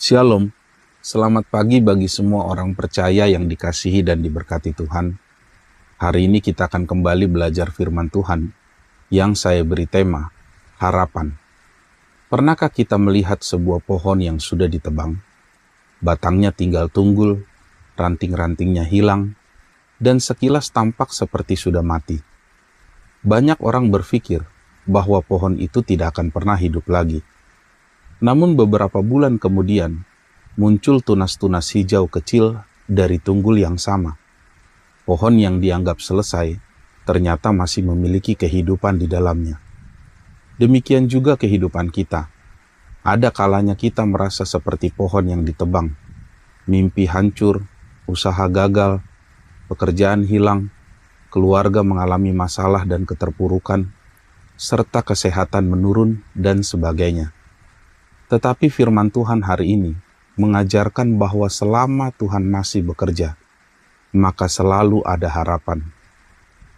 Shalom, selamat pagi bagi semua orang percaya yang dikasihi dan diberkati Tuhan. Hari ini kita akan kembali belajar firman Tuhan yang saya beri tema, harapan. Pernahkah kita melihat sebuah pohon yang sudah ditebang? Batangnya tinggal tunggul, ranting-rantingnya hilang, dan sekilas tampak seperti sudah mati. Banyak orang berpikir bahwa pohon itu tidak akan pernah hidup lagi. Namun beberapa bulan kemudian, muncul tunas-tunas hijau kecil dari tunggul yang sama. Pohon yang dianggap selesai, ternyata masih memiliki kehidupan di dalamnya. Demikian juga kehidupan kita. Ada kalanya kita merasa seperti pohon yang ditebang. Mimpi hancur, usaha gagal, pekerjaan hilang, keluarga mengalami masalah dan keterpurukan, serta kesehatan menurun dan sebagainya. Tetapi firman Tuhan hari ini mengajarkan bahwa selama Tuhan masih bekerja, maka selalu ada harapan.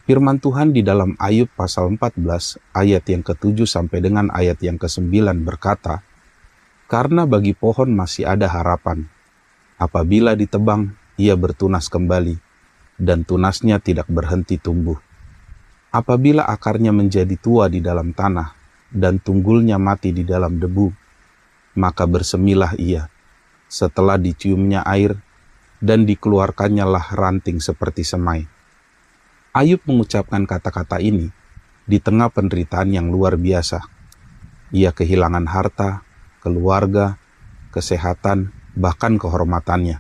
Firman Tuhan di dalam Ayub pasal 14 ayat yang ke-7 sampai dengan ayat yang ke-9 berkata, "Karena bagi pohon masih ada harapan. Apabila ditebang, ia bertunas kembali, dan tunasnya tidak berhenti tumbuh. Apabila akarnya menjadi tua di dalam tanah, dan tunggulnya mati di dalam debu, maka bersemilah ia, setelah diciumnya air, dan dikeluarkannya lah ranting seperti semai." Ayub mengucapkan kata-kata ini di tengah penderitaan yang luar biasa. Ia kehilangan harta, keluarga, kesehatan, bahkan kehormatannya.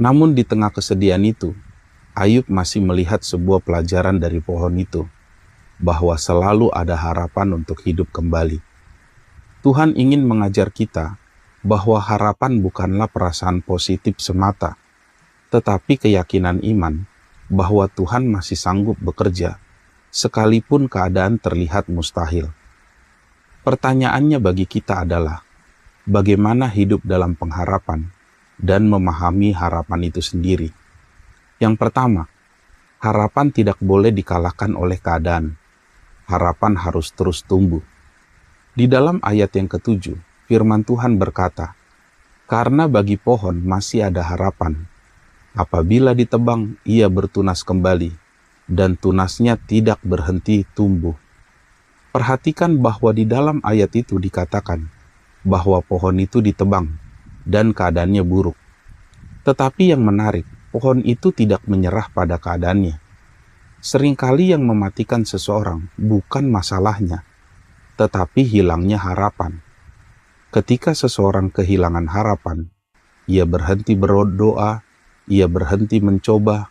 Namun di tengah kesedihan itu, Ayub masih melihat sebuah pelajaran dari pohon itu, bahwa selalu ada harapan untuk hidup kembali. Tuhan ingin mengajar kita bahwa harapan bukanlah perasaan positif semata, tetapi keyakinan iman bahwa Tuhan masih sanggup bekerja, sekalipun keadaan terlihat mustahil. Pertanyaannya bagi kita adalah, bagaimana hidup dalam pengharapan dan memahami harapan itu sendiri? Yang pertama, harapan tidak boleh dikalahkan oleh keadaan. Harapan harus terus tumbuh. Di dalam ayat yang ke-7, firman Tuhan berkata, "Karena bagi pohon masih ada harapan. Apabila ditebang, ia bertunas kembali, dan tunasnya tidak berhenti tumbuh." Perhatikan bahwa di dalam ayat itu dikatakan bahwa pohon itu ditebang dan keadaannya buruk. Tetapi yang menarik, pohon itu tidak menyerah pada keadaannya. Seringkali yang mematikan seseorang bukan masalahnya, tetapi hilangnya harapan. Ketika seseorang kehilangan harapan, ia berhenti berdoa, ia berhenti mencoba,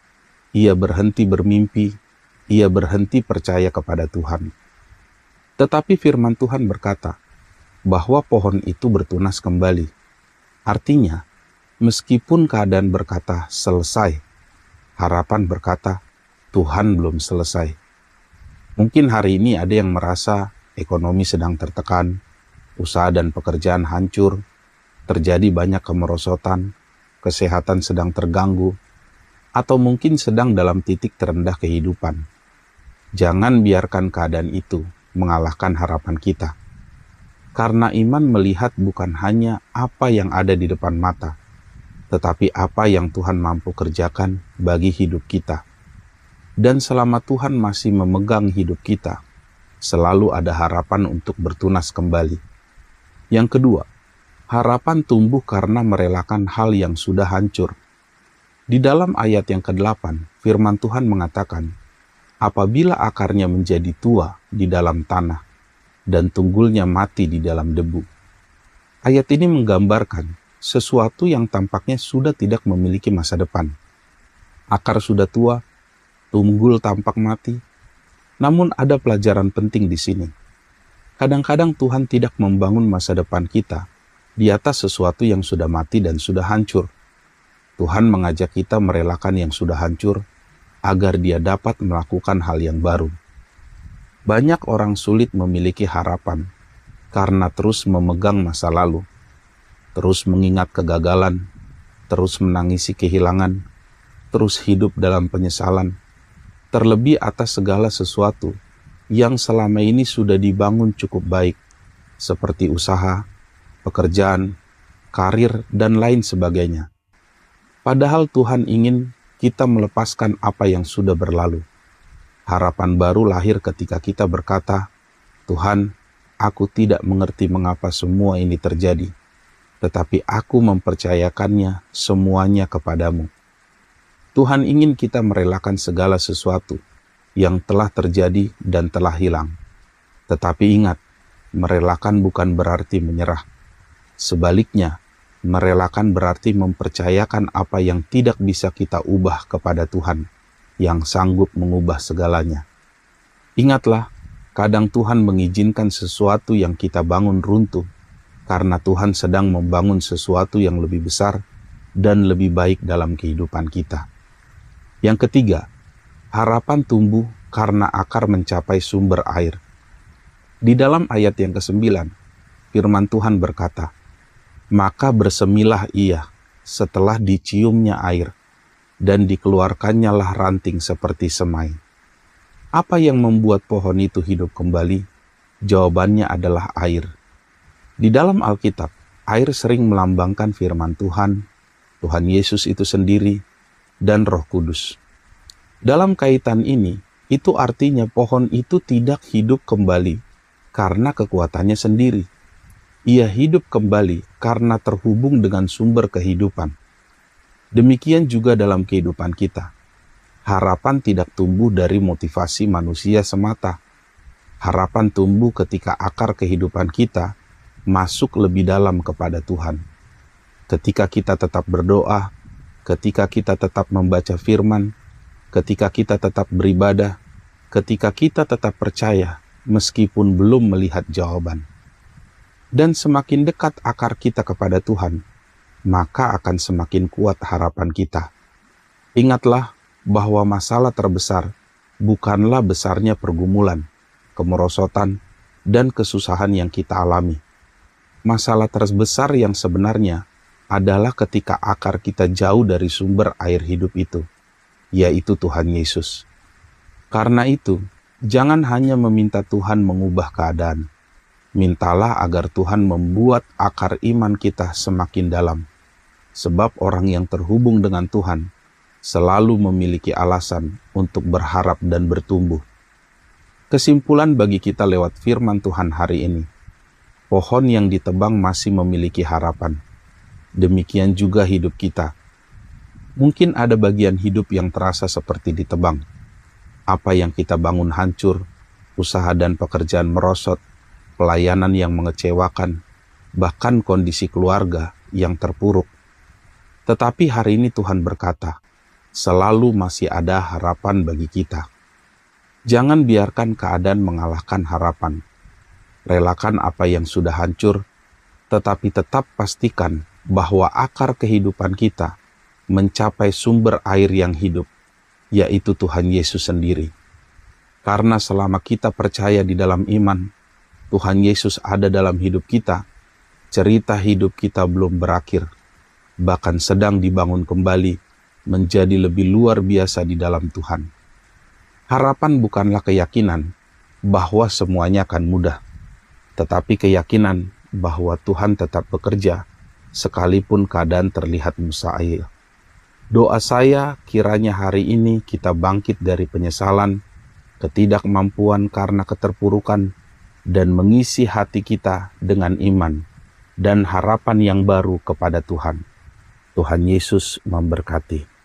ia berhenti bermimpi, ia berhenti percaya kepada Tuhan. Tetapi firman Tuhan berkata bahwa pohon itu bertunas kembali. Artinya, meskipun keadaan berkata selesai, harapan berkata Tuhan belum selesai. Mungkin hari ini ada yang merasa ekonomi sedang tertekan, usaha dan pekerjaan hancur, terjadi banyak kemerosotan, kesehatan sedang terganggu, atau mungkin sedang dalam titik terendah kehidupan. Jangan biarkan keadaan itu mengalahkan harapan kita. Karena iman melihat bukan hanya apa yang ada di depan mata, tetapi apa yang Tuhan mampu kerjakan bagi hidup kita. Dan selama Tuhan masih memegang hidup kita, selalu ada harapan untuk bertunas kembali. Yang kedua, harapan tumbuh karena merelakan hal yang sudah hancur. Di dalam ayat yang ke-8, firman Tuhan mengatakan, "Apabila akarnya menjadi tua di dalam tanah, dan tunggulnya mati di dalam debu." Ayat ini menggambarkan sesuatu yang tampaknya sudah tidak memiliki masa depan. Akar sudah tua, tunggul tampak mati. Namun ada pelajaran penting di sini. Kadang-kadang Tuhan tidak membangun masa depan kita di atas sesuatu yang sudah mati dan sudah hancur. Tuhan mengajak kita merelakan yang sudah hancur agar Dia dapat melakukan hal yang baru. Banyak orang sulit memiliki harapan karena terus memegang masa lalu, terus mengingat kegagalan, terus menangisi kehilangan, terus hidup dalam penyesalan, terlebih atas segala sesuatu yang selama ini sudah dibangun cukup baik, seperti usaha, pekerjaan, karir, dan lain sebagainya. Padahal Tuhan ingin kita melepaskan apa yang sudah berlalu. Harapan baru lahir ketika kita berkata, "Tuhan, aku tidak mengerti mengapa semua ini terjadi, tetapi aku mempercayakannya semuanya kepadamu." Tuhan ingin kita merelakan segala sesuatu yang telah terjadi dan telah hilang. Tetapi ingat, merelakan bukan berarti menyerah. Sebaliknya, merelakan berarti mempercayakan apa yang tidak bisa kita ubah kepada Tuhan, yang sanggup mengubah segalanya. Ingatlah, kadang Tuhan mengizinkan sesuatu yang kita bangun runtuh, karena Tuhan sedang membangun sesuatu yang lebih besar dan lebih baik dalam kehidupan kita. Yang ketiga, harapan tumbuh karena akar mencapai sumber air. Di dalam ayat yang ke-9, firman Tuhan berkata, "Maka bersemilah ia setelah diciumnya air, dan dikeluarkannya lah ranting seperti semai." Apa yang membuat pohon itu hidup kembali? Jawabannya adalah air. Di dalam Alkitab, air sering melambangkan firman Tuhan, Tuhan Yesus itu sendiri, dan Roh Kudus. Dalam kaitan ini, itu artinya pohon itu tidak hidup kembali karena kekuatannya sendiri. Ia hidup kembali karena terhubung dengan sumber kehidupan. Demikian juga dalam kehidupan kita. Harapan tidak tumbuh dari motivasi manusia semata. Harapan tumbuh ketika akar kehidupan kita masuk lebih dalam kepada Tuhan. Ketika kita tetap berdoa, ketika kita tetap membaca firman, ketika kita tetap beribadah, ketika kita tetap percaya meskipun belum melihat jawaban. Dan semakin dekat akar kita kepada Tuhan, maka akan semakin kuat harapan kita. Ingatlah bahwa masalah terbesar bukanlah besarnya pergumulan, kemerosotan, dan kesusahan yang kita alami. Masalah terbesar yang sebenarnya adalah ketika akar kita jauh dari sumber air hidup itu, yaitu Tuhan Yesus. Karena itu, jangan hanya meminta Tuhan mengubah keadaan. Mintalah agar Tuhan membuat akar iman kita semakin dalam. Sebab orang yang terhubung dengan Tuhan selalu memiliki alasan untuk berharap dan bertumbuh. Kesimpulan bagi kita lewat firman Tuhan hari ini, pohon yang ditebang masih memiliki harapan. Demikian juga hidup kita. Mungkin ada bagian hidup yang terasa seperti ditebang. Apa yang kita bangun hancur, usaha dan pekerjaan merosot, pelayanan yang mengecewakan, bahkan kondisi keluarga yang terpuruk. Tetapi hari ini Tuhan berkata, selalu masih ada harapan bagi kita. Jangan biarkan keadaan mengalahkan harapan. Relakan apa yang sudah hancur, tetapi tetap pastikan bahwa akar kehidupan kita mencapai sumber air yang hidup, yaitu Tuhan Yesus sendiri. Karena selama kita percaya di dalam iman, Tuhan Yesus ada dalam hidup kita, cerita hidup kita belum berakhir, bahkan sedang dibangun kembali menjadi lebih luar biasa di dalam Tuhan. Harapan bukanlah keyakinan bahwa semuanya akan mudah, tetapi keyakinan bahwa Tuhan tetap bekerja sekalipun keadaan terlihat mustahil. Doa saya kiranya hari ini kita bangkit dari penyesalan, ketidakmampuan karena keterpurukan, dan mengisi hati kita dengan iman dan harapan yang baru kepada Tuhan. Tuhan Yesus memberkati.